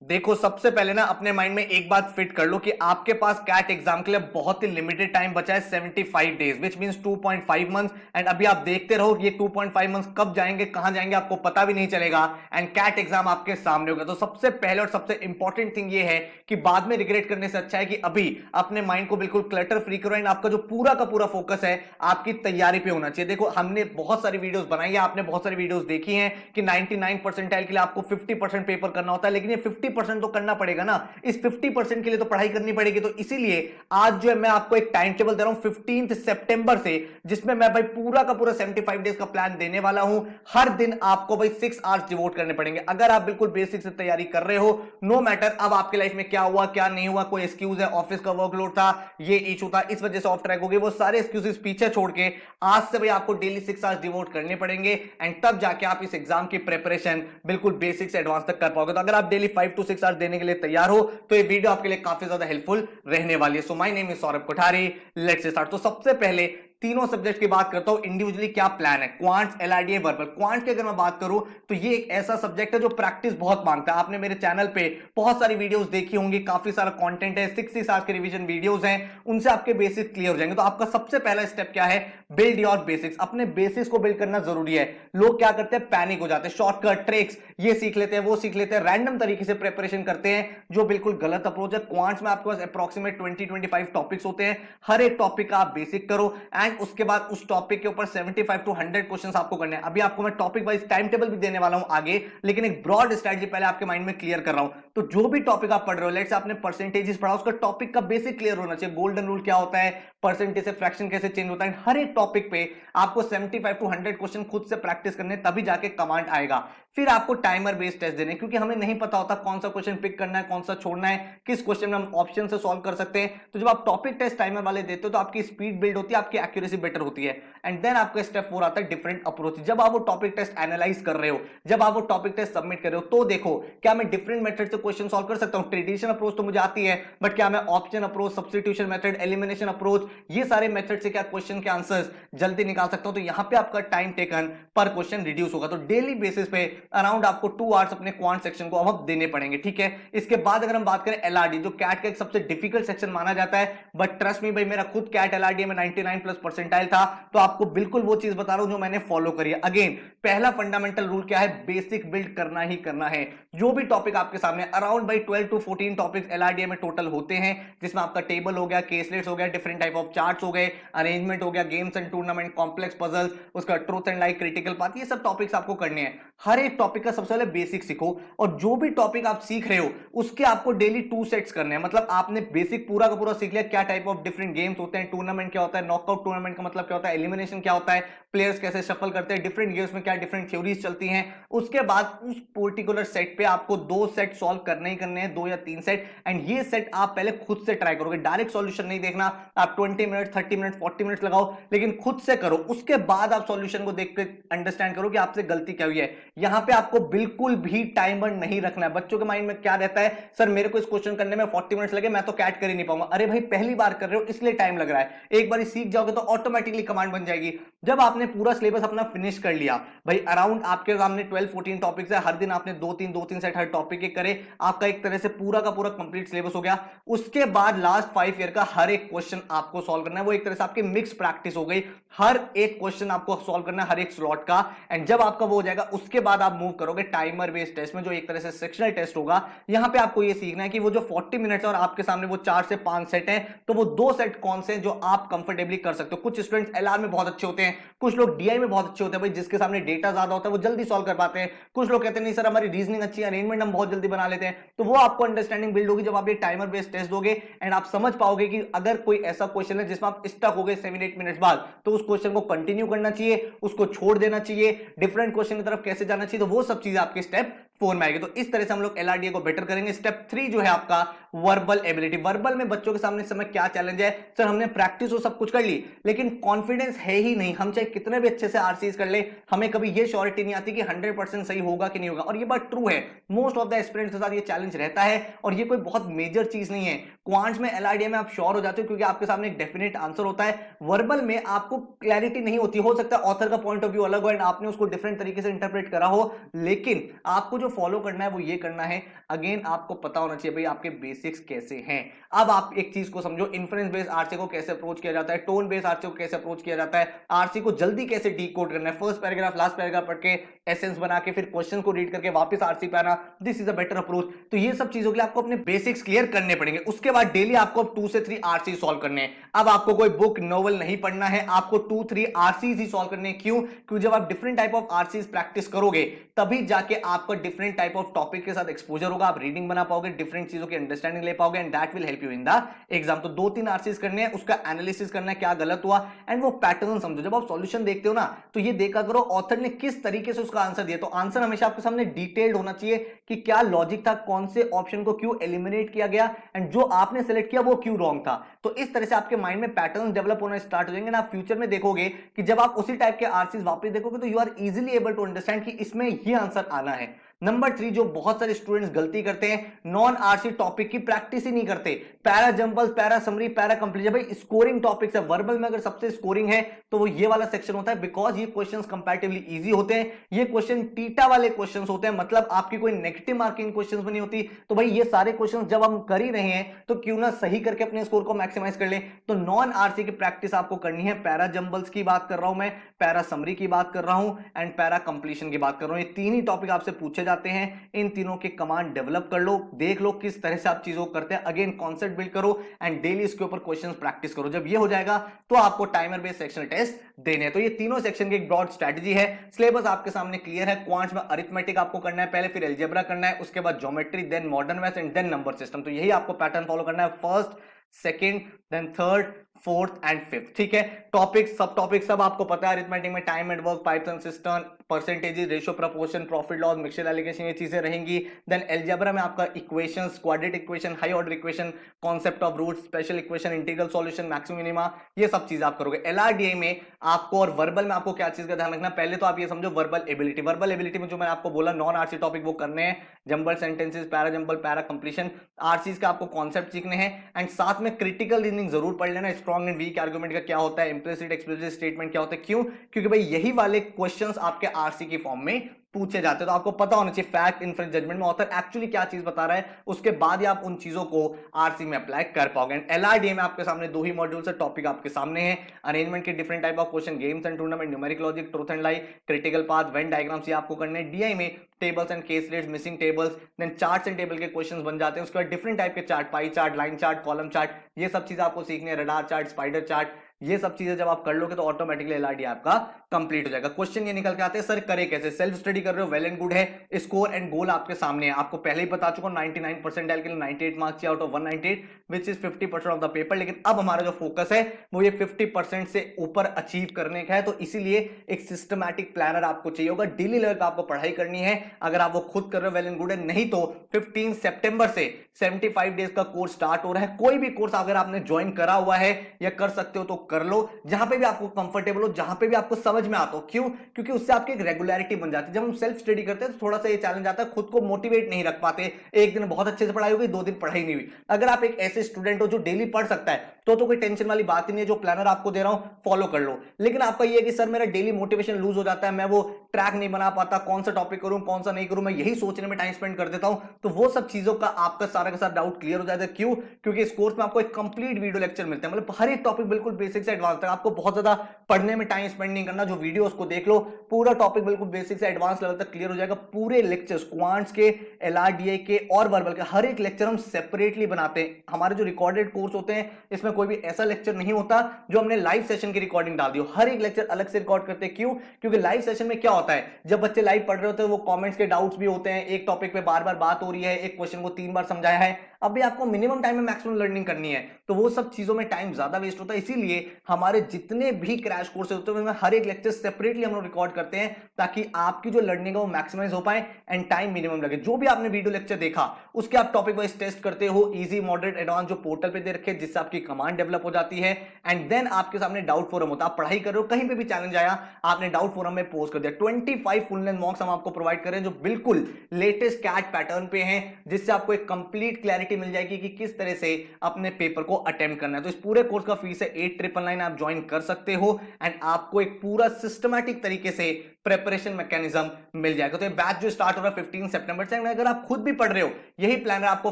देखो, सबसे पहले ना अपने माइंड में एक बात फिट कर लो कि आपके पास कैट एग्जाम के लिए बहुत ही लिमिटेड टाइम बचा है, 75 days, which means 2.5 months. And अभी आप देखते रहो कि ये 2.5 मंथ्स कब जाएंगे, कहां जाएंगे, आपको पता भी नहीं चलेगा। एंड कैट एग्जाम आपके सामने होगा। तो सबसे पहले और सबसे इंपॉर्टेंट थिंग ये है कि बाद में रिग्रेट करने से अच्छा है कि अभी अपने माइंड को बिल्कुल क्लटर फ्री करो। एंड आपका जो पूरा का पूरा फोकस है आपकी तैयारी पे होना चाहिए। देखो, हमने बहुत सारी वीडियोस बनाई है, आपने बहुत सारी वीडियोस देखी हैं कि 99 परसेंटाइल के लिए आपको 50% पेपर करना होता है, लेकिन ये 50% तो करना पड़ेगा ना। इस 50% के लिए तो पढ़ाई करनी पड़ेगी। तो इसीलिए आज जो है मैं आपको एक टाइम टेबल दे रहा हूं 15 सितंबर से, जिसमें मैं भाई पूरा का पूरा 75 डेज का प्लान देने वाला हूं। हर दिन आपको भाई 6 आवर्स डिवोट करने पड़ेंगे। अगर आप बिल्कुल बेसिक से तैयारी कर रहे हो, नो मैटर अब आपके लाइफ में क्या हुआ क्या नहीं हुआ, कोई एक्सक्यूज है, ऑफिस का वर्कलोड था, ये इशू था, इस वजह से ऑफ ट्रैक हो गए, वो सारे एक्सक्यूजेस पीछे छोड़ के आज से भाई आपको डेली 6 आवर्स डिवोट करने पड़ेंगे। एंड तब जाके आप इस एग्जाम की प्रिपरेशन बिल्कुल बेसिक से एडवांस तक कर पाओगे। तो अगर आप डेली 5 to 6 आवर्स देने के लिए तैयार हो तो ये वीडियो आपके लिए काफी ज्यादा हेल्पफुल रहने वाली है। So my name is Saurabh Kothari, let's start. तो सबसे पहले तीनों सब्जेक्ट की बात करता हूं, इंडिविजुअली क्या प्लान है। Quants, एलआरडीए, verbal. क्वांट की अगर मैं बात करूं तो ये एक ऐसा सब्जेक्ट है जो प्रैक्टिस बहुत मांगता है। आपने मेरे चैनल पे बहुत सारी वीडियोस देखी होंगी, काफी सारा कंटेंट है, 60 आवर्स के रिवीजन वीडियोस हैं, उनसे आपके बेसिक्स क्लियर हो जाएंगे। तो आपका सबसे पहला स्टेप क्या है? Build your basics. अपने बेसिक्स को बिल्ड करना जरूरी है। लोग क्या करते हैं, पैनिक हो जाते हैं, शॉर्टकट ट्रिक्स ये सीख लेते हैं, वो सीख लेते हैं, रैंडम तरीके से प्रिपरेशन करते हैं, जो बिल्कुल गलत अप्रोच है। क्वांट्स में आपके पास अप्रोक्सीमेट 20-25 टॉपिक्स होते हैं। हर एक टॉपिक का आप बेसिक करो एंड उसके बाद उस टॉपिक के ऊपर 75 to 100 क्वेश्चंस आपको करने हैं। अभी आपको मैं टॉपिक वाइज टाइम टेबल भी देने वाला हूं आगे, लेकिन एक ब्रॉड स्ट्रेटजी पहले आपके माइंड में क्लियर कर रहा हूं। तो जो भी टॉपिक आप पढ़ रहे हो, लेट्स से आपने परसेंटेजेस पढ़ा, उसका टॉपिक का बेसिक क्लियर होना चाहिए। गोल्डन रूल क्या होता है, परसेंटेज से फ्रैक्शन कैसे चेंज होता है, हर एक टॉपिक पे आपको 75 to 100 क्वेश्चन खुद से प्रैक्टिस करने, तभी जाके कमांड आएगा। फिर आपको टाइमर बेस्ड टेस्ट देने, क्योंकि हमें नहीं पता होता कौन सा क्वेश्चन पिक करना है, कौन सा छोड़ना है, किस क्वेश्चन में हम ऑप्शन से सॉल्व कर सकते हैं। तो जब आप टॉपिक टेस्ट टाइमर वाले देते हो तो आपकी स्पीड बिल्ड होती है, आपकी एक्यूरेसी बेटर होती है। एंड देन आपका स्टेप 4 आता है डिफरेंट अप्रोच। जब आप वो टॉपिक टेस्ट एनालाइज कर रहे हो, जब आप वो टॉपिक टेस्ट सबमिट कर रहे हो, तो देखो क्या मैं डिफरेंट मेथड से क्वेश्चन सॉल्व कर सकता हूं। ट्रेडिशनल अप्रोच तो मुझे आती है, बट क्या मैं option approach, substitution method, elimination approach, ये सारे मेथड से क्या क्वेश्चन के आंसर्स जल्दी निकाल सकता हूं। तो यहां पे आपका टाइम टेकन पर क्वेश्चन रिड्यूस होगा। तो डेली बेसिस पे अराउंड आपको 2 आवर्स अपने क्वांट सेक्शन को अब देने पड़ेंगे, ठीक है। इसके बाद अगर हम बात करें एलआरडी, जो कैट का एक सबसे डिफिकल्ट सेक्शन माना जाता है, बट ट्रस्ट मी भाई, मेरा खुद कैट एलआरडी में 99 प्लस परसेंटाइल था, तो आपको बिल्कुल वो चीज बता रहा हूं जो मैंने फॉलो करी है। अगेन, पहला फंडामेंटल रूल क्या है, बेसिक बिल्ड करना ही करना है। जो भी टॉपिक आपके सामने, अराउंड भाई 12 to 14 टॉपिक्स एलआरडी में टोटल होते हैं, जिसमें आपका टेबल हो गया, केसलेट्स हो गया, डिफरेंट टाइप ऑफ चार्ट्स हो गए, अरेंजमेंट हो गया, games and tournament, complex puzzles, उसका truth and like, critical path, ये सब टॉपिक्स आपको करने हैं। हर एक टॉपिक का सबसे पहले बेसिक सीखो, और जो भी टॉपिक आप सीख रहे हो उसके आपको डेली 2 सेट्स करने हैं। मतलब आपने बेसिक पूरा का पूरा सीख लिया, क्या टाइप ऑफ डिफरेंट गेम्स होते हैं, टूर्नामेंट क्या होता है, नॉकआउट टूर्नामेंट का मतलब क्या होता है, एलिमिनेशन क्या होता है, प्लेयर्स कैसे शफल करते हैं, डिफरेंट गेम्स में क्या डिफरेंट थ्योरीज चलती हैं। उसके बाद उस पर्टिकुलर सेट पे आपको 2 सेट सॉल्व करने ही करने हैं, 2 या 3 सेट। एंड ये सेट आप पहले खुद से ट्राई करोगे, डायरेक्ट सॉल्यूशन नहीं देखना। आप 20 मिनट, 30 मिनट, 40 मिनट लगाओ, लेकिन खुद से करो। उसके बाद आप सॉल्यूशन को देख के अंडरस्टैंड करो कि आपसे गलती क्या हुई है। यहां पे आपको बिल्कुल भी टाइमर नहीं रखना है। बच्चों के माइंड में क्या रहता है, सर मेरे को इस क्वेश्चन करने में 40 मिनट्स लगे, मैं तो कैट कर ही नहीं पाऊंगा। अरे भाई, पहली बार कर रहे हो इसलिए टाइम लग रहा है, एक बार सीख जाओगे तो ऑटोमेटिकली कमांड बन जाएगी। जब आपने पूरा सिलेबस अपना फिनिश कर लिया भाई, अराउंड आपके सामने 12-14 टॉपिक्स है, हर दिन आपने 2-3 सेट हर टॉपिक के करे, आपका एक तरह से पूरा का पूरा कंप्लीट सिलेबस हो गया। उसके बाद लास्ट 5 ईयर का हर एक क्वेश्चन आपको सॉल्व करना है। वो एक तरह से आपकी मिक्स प्रैक्टिस हो गई, हर एक क्वेश्चन आपको सॉल्व करना है, हर एक स्लॉट का। एंड जब आपका वो हो जाएगा, उसके बाद आप मूव करोगे टाइमर बेस्ड टेस्ट में, जो एक तरह से सेक्शनल टेस्ट होगा। यहां पे आपको ये सीखना है कि वो जो 40 मिनट्स और आपके सामने वो 4 से 5 सेट हैं, तो वो 2 सेट कौन से जो आप कंफर्टेबली कर सकते हो। कुछ स्टूडेंट्स एलआर में बहुत अच्छे होते हैं, कुछ लोग डीआई में बहुत अच्छे होते हैं, भाई जिसके सामने डेटा ज्यादा होता है वो जल्दी सॉल्व कर पाते हैं। कुछ लोग कहते हैं नहीं सर, हमारी रीजनिंग अच्छी है, अरेंजमेंट हम बहुत जल्दी बना लेते हैं। तो वो आपको अंडरस्टैंडिंग बिल्ड होगी जब आप ये टाइमर बेस्ड टेस्ट दोगे, एंड आप समझ पाओगे कि अगर कोई ऐसा क्वेश्चन है जिसमें आप स्टक हो गए 7-8 मिनट्स बाद, तो उस क्वेश्चन को कंटिन्यू करना चाहिए, उसको छोड़ देना चाहिए, डिफरेंट क्वेश्चन की तरफ कैसे जाना चाहिए। तो वो सब चीजें आपके स्टेप 4 में आएगी। तो इस तरह से हम लोग एलआरडीए को बेटर करेंगे। स्टेप 3 जो है आपका वर्बल एबिलिटी। वर्बल में बच्चों के सामने इस समय क्या चैलेंज है, सर हमने प्रैक्टिस तो सब कुछ कर ली, लेकिन कॉन्फिडेंस है ही नहीं। हम चाहे कितने भी अच्छे से आरसीज कर ले, हमें कभी ये श्योरिटी नहीं आती कि 100% सही होगा कि नहीं होगा। और ये बात ट्रू है, मोस्ट ऑफ द एस्पिरेंट्स के साथ ये चैलेंज रहता है, और ये कोई बहुत मेजर चीज नहीं है। क्वांट्स में, एलआरडीए में आप श्योर हो जाते हो क्योंकि आपके सामने एक डेफिनेट आंसर होता है। वर्बल में आपको क्लैरिटी नहीं होती, हो सकता है ऑथर का पॉइंट ऑफ व्यू अलग हो एंड आपने उसको डिफरेंट तरीके से इंटरप्रेट करा हो, लेकिन आपको जो फॉलो करना है वो ये करना है, अगेन आपको पता होना चाहिए भाई आपके बेसिक्स कैसे हैं। अब आप एक चीज को समझो, इन्फ्रेंस बेस्ड आरसी को कैसे अप्रोच किया जाता है, टोन बेस्ड आरसी को कैसे अप्रोच किया जाता है, आरसी को जल्दी कैसे डीकोड करना है, फर्स्ट पैराग्राफ लास्ट पैराग्राफ पढ़ के एसेंस बना के फिर क्वेश्चन को रीड करके वापस आरसी पे आना, this is a better approach. तो ये सब चीजों के लिए आपको अपने बेसिक्स क्लियर करने पड़ेंगे। उसके बाद डेली आपको 2 से 3 आरसी सॉल्व करने हैं। अब आपको कोई बुक नॉवल नहीं पढ़ना है, आपको 2-3 आरसीज ही सॉल्व करने हैं। क्यों? क्योंकि जब आप different type of RCs practice करोगे तभी जाके आपका डिफरेंट टाइप ऑफ टॉपिक के साथ एक्सपोजर होगा, आप रीडिंग बना पाओगे, डिफरेंट चीजों की अंडरस्टैंडिंग ले पाओगे, and that will help you in the exam. तो 2-3 आरसीज करने हैं, उसका एनालिसिस करना है क्या गलत हुआ, एंड वो पैटर्न समझो। जब आप सॉल्यूशन देखते हो ना तो ये देखा करो ऑथर ने किस तरीके से उसका आंसर दिया। तो आंसर हमेशा आपके सामने डिटेल्ड होना चाहिए कि क्या लॉजिक था, कौन से ऑप्शन को क्यों एलिमिनेट किया गया, एंड जो आपने सेलेक्ट किया वो क्यों रॉन्ग था। तो इस तरह से आपके माइंड में पैटर्न डेवलप होना स्टार्ट हो जाएंगे ना। आप फ्यूचर में देखोगे कि जब आप उसी टाइप के आरसीज वापस देखोगे तो you are easily able to understand कि इसमें ये आंसर आना है। नंबर 3 जो बहुत सारे स्टूडेंट्स गलती करते हैं, नॉन आरसी टॉपिक की प्रैक्टिस ही नहीं करते। Para jumble, para summary, para complete, भाई स्कोरिंग टॉपिक्स है। वर्बल में अगर सबसे स्कोरिंग है तो वो ये वाला सेक्शन होता है, बिकॉज ये क्वेश्चंस कंपैरेटिवली इजी होते हैं। ये क्वेश्चन टीटा वाले क्वेश्चंस होते हैं, मतलब आपकी कोई नेगेटिव मार्किंग क्वेश्चंस बनी होती। तो भाई ये सारे क्वेश्चंस जब हम कर ही रहे हैं तो क्यों ना सही करके अपने स्कोर को मैक्सिमाइज कर ले। तो नॉन आरसी की प्रैक्टिस आपको करनी है। पैरा जंबल्स की बात कर रहा हूं मैं, पैरा समरी की बात कर रहा हूं, एंड पैरा कंप्लीशन की बात कर रहा हूं। ये तीन ही टॉपिक आपसे पूछे जाते हैं। इन तीनों के कमांड डेवलप कर लो, देख लो किस तरह से आप चीजों को करते हैं। अगेन कॉन्सेप्ट बिल्ड करो एंड डेली इसके ऊपर क्वेश्चंस प्रैक्टिस करो। जब ये हो जाएगा तो आपको टाइमर बेस्ड सेक्शनल टेस्ट देने हैं। तो ये तीनों सेक्शन की एक ब्रॉड स्ट्रेटजी है। सिलेबस आपके सामने क्लियर है। क्वांट्स में अरिथमेटिक आपको करना है पहले, फिर अलजेब्रा करना है, उसके बाद geometry, then modern maths and then number system. तो यही आपको पैटर्न फॉलो करना है, first, second, then third, fourth and fifth. ठीक है, टॉपिक सब टॉपिक सब आपको पता है। अरिथमेटिक में time and work, python system, percentages, ratio, proportion, profit loss, mixture alligation, ये चीजें रहेंगी। देन अलजेब्रा में आपका equations, quadratic equation, high order equation, concept of root, special equation, integral solution, maximum minima, ये सब चीज आप करोगे। एलआरडीए में आपको और वर्बल में आपको क्या चीज का ध्यान रखना, पहले तो आप ये समझो वर्बल एबिलिटी। वर्बल एबिलिटी में जो मैंने आपको बोला नॉन आरसी टॉपिक वो करने हैं, jumble sentences, para jumble, para completion, RCs का आपको कॉन्सेप्ट सीखने हैं, एंड साथ में क्रिटिकल रीजनिंग जरूर पढ़ लेना। स्ट्रॉन्ग एंड वीक आर्गुमेंट का क्या होता है, इंप्लिसिट एक्सप्लिसिट स्टेटमेंट क्या होता है, क्यों? क्योंकि भाई यही वाले क्वेश्चंस आपके आरसी की फॉर्म में पूछे जाते हैं। तो आपको पता होना चाहिए फैक्ट, इन्फरेंस, जजमेंट में ऑथर एक्चुअली क्या चीज बता रहा है, उसके बाद ही आप उन चीजों को आरसी में अप्लाई कर पाओगे। एलआरडीए में आपके सामने दो ही मॉड्यूल्स है, टॉपिक आपके सामने है, अरेंजमेंट के different type of question, games and tournament, numeric logic, truth and lie, critical path, Venn diagrams, ये आपको करने हैं। डीआई में tables and case rates, missing tables, then charts and table के क्वेश्चंस बन जाते हैं। उसके बाद डिफरेंट टाइप के chart, pie chart, line chart, column chart, ये सब चीजें आपको सीखनी है। रडार चार्ट, स्पाइडर चार्ट, ये सब चीजें जब आप कर लोगे तो ऑटोमेटिकली एलआरडी आपका कंप्लीट हो जाएगा। क्वेश्चन ये निकल के आते हैं, सर करे कैसे? सेल्फ स्टडी कर रहे हो, वेल एंड गुड है, स्कोर एंड गोल आपके सामने है। आपको पहले ही बता चुका हूं 99 परसेंटाइल के लिए 98 marks out of 198 which is 50% of the paper. लेकिन अब हमारा जो फोकस है वो ये 50% से ऊपर अचीव करने का है। तो इसीलिए एक सिस्टमैटिक प्लानर आपको चाहिए होगा। डेली लेवल पे आपको पढ़ाई करनी है। अगर आप वो खुद कर रहे हो वेल एंड गुड है, नहीं तो 15 सितंबर से 75 डेज का कोर्स स्टार्ट हो रहा है। कोई भी कोर्स अगर आपने ज्वाइन करा हुआ है या कर सकते हो तो कर लो, जहां पे भी आपको कंफर्टेबल हो, जहां पे भी आपको समझ में आता हो। क्यों? क्योंकि उससे आपकी एक रेगुलरिटी बन जाती है। जब हम सेल्फ स्टडी करते हैं तो थोड़ा सा ये चैलेंज आता है, खुद को मोटिवेट नहीं रख पाते। एक दिन बहुत अच्छे से पढ़ाई हो गई, 2 दिन पढ़ाई नहीं हुई। अगर आप एक ऐसे स्टूडेंट हो जो डेली पढ़ सकता है तो कोई टेंशन वाली बात ही नहीं है। जो प्लानर आपको दे रहा हूं फॉलो कर लो। लेकिन आपका ये है कि सर मेरा डेली मोटिवेशन लूज हो जाता है, मैं वो ट्रैक नहीं बना पाता, कौन सा टॉपिक करूं कौन सा नहीं करूं, मैं यही सोचने में टाइम स्पेंड कर देता हूं। तो वो सब चीजों का आपका सारा का सारा डाउट क्लियर हो जाता है। क्यों? क्योंकि इस कोर्स में आपको एक कंप्लीट वीडियो लेक्चर मिलता है, मतलब हर एक टॉपिक बिल्कुल बेसिक से एडवांस तक। आपको बहुत ज्यादा पढ़ने में टाइम स्पेंड नहीं करना, जो वीडियोस को देख लो पूरा टॉपिक बिल्कुल बेसिक से एडवांस लेवल तक क्लियर हो जाएगा। पूरे लेक्चर्स क्वांट्स के, एलआरडीए के और वर्बल के हर एक लेक्चर हम सेपरेटली बनाते हैं। हमारे जो रिकॉर्डेड कोर्स होते हैं इसमें कोई भी ऐसा लेक्चर नहीं होता जो हमने लाइव सेशन की रिकॉर्डिंग डाल दी हो। हर एक लेक्चर अलग से रिकॉर्ड करते हैं। क्यों? क्योंकि लाइव सेशन में क्या होता है, जब बच्चे लाइव पढ़ रहे होते हैं वो कमेंट्स के डाउट्स भी होते हैं, एक टॉपिक पे बार बार बात हो रही है, एक क्वेश्चन को 3 बार समझाया है, अभी आपको मिनिमम टाइम में मैक्सिमम लर्निंग करनी है। तो वो सब चीजों में टाइम ज्यादा वेस्ट होता है। इसीलिए हमारे जितने भी क्रैश कोर्सेज होते हैं उसमें हर एक लेक्चर सेपरेटली हम लोग रिकॉर्ड करते हैं, ताकि आपकी जो लर्निंग है वो मैक्सिमाइज हो पाए एंड टाइम मिनिमम लगे। जो भी आपने वीडियो लेक्चर देखा उसके आप टॉपिक वाइज टेस्ट करते हो, इजी, मॉडरेट, एडवांस, जो पोर्टल पे दे रखे, जिससे आपकी कमांड डेवलप हो जाती है। एंड देन आपके सामने डाउट फोरम होता है। आप पढ़ाई कर रहे हो, कहीं पे भी चैलेंज आया, आपने डाउट फोरम में पोस्ट कर दिया। 25 फुल लेंथ मॉक्स हम आपको प्रोवाइड कर रहे हैं जो बिल्कुल लेटेस्ट कैट पैटर्न पे हैं, जिससे आपको एक कंप्लीट क्लैरिटी क्लैरिटी मिल जाएगी कि किस तरह से अपने पेपर को अटेम्प्ट करना है। तो इस पूरे कोर्स का फीस है 8,999, आप ज्वाइन कर सकते हो एंड आपको एक पूरा सिस्टमैटिक तरीके से प्रेपरेशन मैकेनिज्म मिल जाएगा। तो ये बैच जो स्टार्ट हो रहा है 15 सितंबर से, अगर आप खुद भी पढ़ रहे हो, यही प्लान है आपको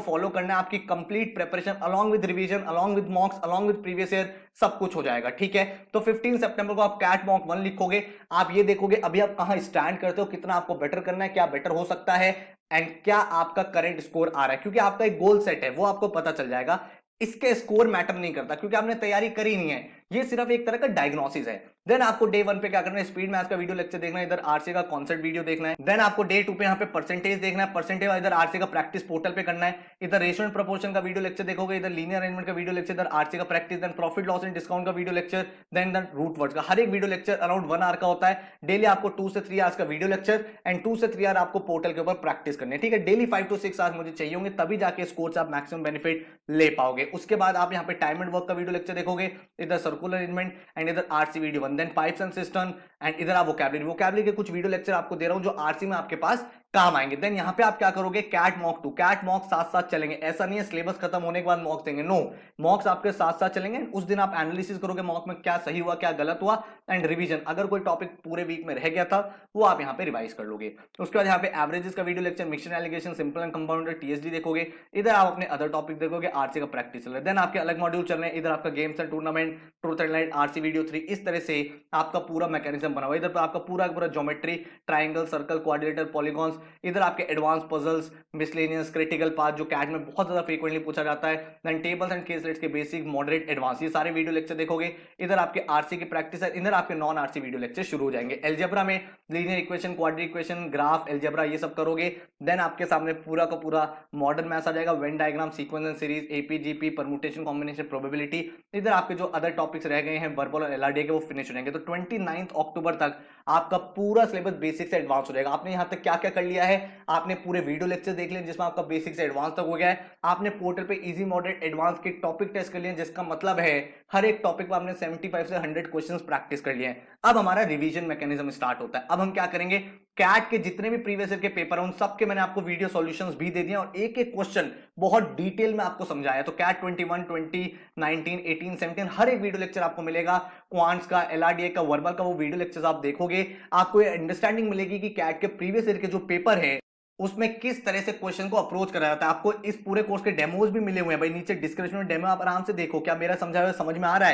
फॉलो करना है, आपकी complete preparation along with revision, along with मॉक्स, along with previous year, सब कुछ हो जाएगा। ठीक है, तो 15 सितंबर को आप कैट मॉक 1 लिखोगे, आप ये देखोगे अभी आप कहां स्टैंड करते हो, कितना आपको बेटर करना है, क्या बेटर हो सकता है एंड क्या आपका करंट स्कोर आ रहा है, क्योंकि आपका एक गोल सेट है वो आपको पता चल जाएगा। इसके स्कोर मैटर नहीं करता क्योंकि आपने तैयारी करी नहीं है, ये सिर्फ एक तरह का डायग्नोसिस है। देन आपको डे 1 पे क्या करना है, स्पीड मैथ्स का वीडियो लेक्चर देखना है, इधर आरसी का कॉन्सेप्ट वीडियो देखना है। देन आपको डे 2 पे यहाँ पे परसेंटेज देखना है, परसेंटेज इधर आरसी का प्रैक्टिस पोर्टल पे करना है, इधर रेशियो एंड प्रोपोर्शन का वीडियो लेक्चर देखोगे, इधर लीनियर अरेंजमेंट का वीडियो लेक्चर, इधर आरसी का practice, then profit loss and discount का video lecture, then root words का। हर एक वीडियो लेक्चर अराउंड 1 आवर का होता है। डेली आपको 2 से 3 आवर्स का वीडियो लेक्चर एंड 2 से 3 आवर आपको पोर्टल के ऊपर प्रैक्टिस करनी है। ठीक है, डेली 5 to 6 आवर्स मुझे चाहिए होंगे, तभी जाके इस कोर्स से आप मैक्सिमम बेनिफिट ले पाओगे। उसके बाद आप यहाँ पे टाइम एंड वर्क का वीडियो लेक्चर देखोगे, इधर सर्कुलर अरेंजमेंट एंड इधर RC video 1, then pipes and system and इधर आप वोकैबुलरी के कुछ वीडियो लेक्चर आपको दे रहा हूं जो आरसी में आपके पास काम आएंगे। देन यहां पे आप क्या करोगे, कैट मॉक 2, कैट मॉक साथ साथ चलेंगे। ऐसा नहीं है सिलेबस खत्म होने के बाद मॉक देंगे, नो, मॉक्स आपके साथ साथ चलेंगे। उस दिन आप एनालिसिस करोगे मॉक में क्या सही हुआ क्या गलत हुआ एंड रिवीजन, अगर कोई टॉपिक पूरे वीक में रह गया था वो आप यहाँ पे रिवाइज कर लोगे। उसके बाद यहाँ पे एवरेजेस का video lecture, mixture allegation, simple and compounded, TSD देखोगे, इधर आप अपने अदर टॉपिक देखोगे, आरसी का प्रैक्टिस चल रहा है। देन आपके अलग मॉड्यूल चल रहे हैं, इधर आपका games and tournament, truth and light, RC video 3, इस तरह से आपका पूरा मैकेनिज्म बना हुआ है। इधर आपका पूरा geometry, triangle, circle, quadrilateral, polygons, इधर आपके advance puzzles, miscellaneous, critical path जो कैट में बहुत ज्यादा फ्रीक्वेंटली पूछा जाता है, देन टेबल्स एंड केसलेट्स के बेसिक, मॉडरेट, एडवांस, ये सारे वीडियो लेक्चर देखोगे। इधर आपके आरसी की प्रैक्टिस है, इधर आपके नॉन आरसी वीडियो लेक्चर शुरू हो जाएंगे। अलजेब्रा में linear equation, quadratic equation, graph, algebra, ये सब करोगे। देन आपके सामने पूरा का पूरा मॉडर्न मैथ्स आ जाएगा, Venn diagram, sequence and series, AP GP, permutation, combination, probability. इधर आपके जो अदर टॉपिक्स रह गए हैं वर्बल और एलआरडी के, वो फिनिश हो जाएंगे। तो 29 अक्टूबर तक आपका पूरा सिलेबस बेसिक से एडवांस हो जाएगा। आपने यहां तक क्या क्या कर लिया है, आपने पूरे वीडियो लेक्चर देख लिए जिसमें आपका बेसिक से एडवांस तक हो गया है, आपने पोर्टल पे इजी, मॉडरेट, एडवांस के टॉपिक टेस्ट कर लिए, जिसका मतलब है हर एक टॉपिक पर आपने 75 से 100 क्वेश्चंस प्रैक्टिस कर लिए हैं। अब हमारा रिवीजन मैकेनिज्म स्टार्ट होता है। अब हम क्या करेंगे, कैट के जितने भी प्रीवियस ईयर के पेपर हैं उन सब के मैंने आपको वीडियो सॉल्यूशंस भी दे दिए और एक एक क्वेश्चन बहुत डिटेल में आपको समझाया। तो कैट 21, 20, 19, 18, 17 हर एक वीडियो लेक्चर आपको मिलेगा। क्वांट्स का, एलआरडीए का, वर्बल का, वो वीडियो लेक्चर्स आप देखोगे, आपको ये अंडरस्टैंडिंग मिलेगी कि कैट के प्रीवियस ईयर के जो पेपर है उसमें किस तरह से क्वेश्चन को अप्रोच करा जाता है। आपको इस पूरे कोर्स के डेमोज भी मिले हुए हैं भाई, नीचे डिस्क्रिप्शन में डेमो आप आराम से देखो, क्या मेरा समझाया हुआ समझ में आ रहा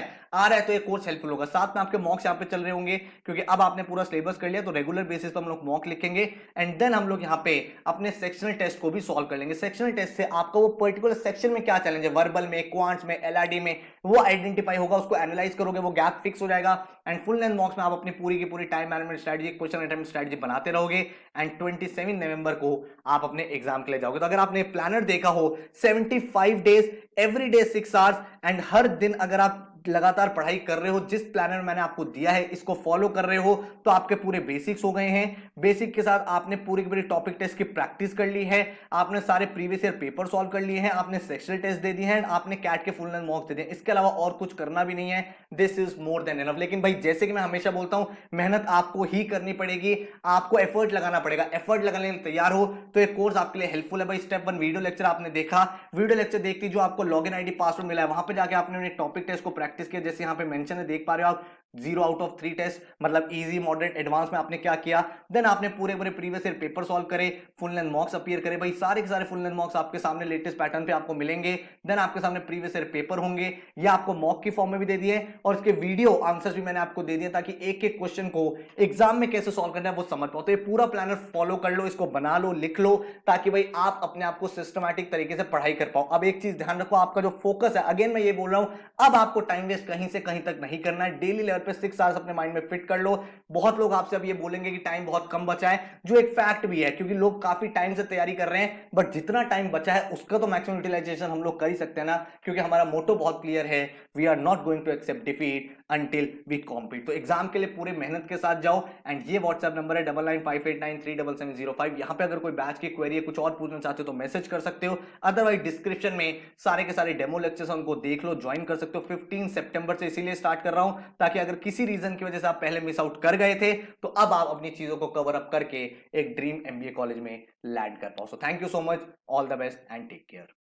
है तो ये कोर्स हेल्पफुल होगा। साथ में आपके मॉक्स यहाँ पे चल रहे होंगे क्योंकि अब आपने पूरा सिलेबस कर लिया, तो रेगुलर बेसिस पर हम लोग मॉक लिखेंगे एंड देन हम लोग यहाँ पे अपने सेक्शनल टेस्ट को भी सॉल्व कर लेंगे। सेक्शनल टेस्ट से आपका वो पर्टिकुलर सेक्शन में क्या चैलेंज है, वर्बल में, क्वांट्स में, एलआरडी में, वो आइडेंटिफाई होगा, उसको एनालाइज करोगे, वो गैप फिक्स हो जाएगा एंड फुल लेंथ मॉक्स में आप अपनी पूरी की पूरी time management strategy, question attempt strategy बनाते रहोगे एंड 27 नवंबर को आप अपने एग्जाम के लिए जाओगे। तो अगर आपने प्लानर देखा हो, 75 days, every day 6 hours and हर दिन अगर आप लगातार पढ़ाई कर रहे हो, जिस प्लानर मैंने आपको दिया है इसको फॉलो कर रहे हो, तो आपके पूरे बेसिक्स हो गए हैं। बेसिक के साथ आपने पूरी की पूरी टॉपिक टेस्ट की प्रैक्टिस कर ली है, आपने सारे प्रीवियस ईयर पेपर सॉल्व कर लिए हैं, आपने सेक्शनल टेस्ट दे दिए हैं, आपने कैट के फुल लेंथ मॉक दे दिए। इसके अलावा और कुछ करना भी नहीं है, this is more than enough. लेकिन भाई जैसे कि मैं हमेशा बोलता हूं, मेहनत आपको ही करनी पड़ेगी, आपको एफर्ट लगाना पड़ेगा। एफर्ट लगाने के लिए तैयार हो तो एक कोर्स आपके लिए हेल्पफुल है भाई। स्टेप 1 वीडियो लेक्चर आपने देखा, वीडियो लेक्चर देखती जो आपको लॉगिन आईडी पासवर्ड मिला है, वहां पे जाके आपने टॉपिक टेस्ट को प्रैक्टिस किया, जैसे यहां पे मेंशन है, देख पा रहे हो आप, 0 आउट ऑफ 3 टेस्ट, मतलब इजी, मॉडरेट, एडवांस में आपने क्या किया। देन आपने पूरे पूरे प्रीवियस ईयर पेपर सॉल्व करे, फुल लेंथ मॉक्स अपीयर करे भाई, सारे के सारे फुल लेंथ मॉक्स आपके सामने लेटेस्ट पैटर्न पे आपको मिलेंगे। देन आपके सामने प्रीवियस ईयर पेपर होंगे, या आपको मॉक की फॉर्म में भी दे दिए और इसके वीडियो आंसर्स भी मैंने आपको दे दिए ताकि एक एक क्वेश्चन को एग्जाम में कैसे सॉल्व करना है वो समझ पाओ। तो ये पूरा प्लानर फॉलो कर लो, इसको बना लो, लिख लो, ताकि भाई आप अपने आप को सिस्टमैटिक तरीके से पढ़ाई कर पाओ। अब एक चीज ध्यान रखो, आपका जो फोकस है, अगेन मैं ये बोल रहा हूं, अब आपको टाइम वेस्ट कहीं से कहीं तक नहीं करना है। डेली लेवल पे 6 आवर्स अपने माइंड में फिट कर लो। बहुत लोग आपसे अब ये बोलेंगे कि टाइम बहुत कम बचा है, जो एक फैक्ट भी है क्योंकि लोग काफी टाइम से तैयारी कर रहे हैं, बट जितना टाइम बचा है उसका तो मैक्सिमम यूटिलाइजेशन हम लोग कर ही सकते हैं ना, क्योंकि हमारा मोटो बहुत क्लियर है, we are not going to accept defeat until we compete. तो एग्जाम के लिए पूरे मेहनत के साथ जाओ एंड ये व्हाट्सएप नंबर है 9958937705। यहां पे अगर कोई बैच की क्वेरी है, कुछ और पूछना चाहते हो तो मैसेज कर सकते हो, अदरवाइज डिस्क्रिप्शन में सारे के सारे डेमो लेक्चर्स उनको देख लो, ज्वाइन कर सकते हो। 15 सितंबर से इसीलिए स्टार्ट कर रहा हूं ताकि अगर किसी रीजन की वजह से आप पहले मिस आउट कर गए थे तो अब आप अपनी चीजों को कवर अप करके एक ड्रीम एमबीए कॉलेज में लैंड कर पाओ। So thank you so much, all the best and take care.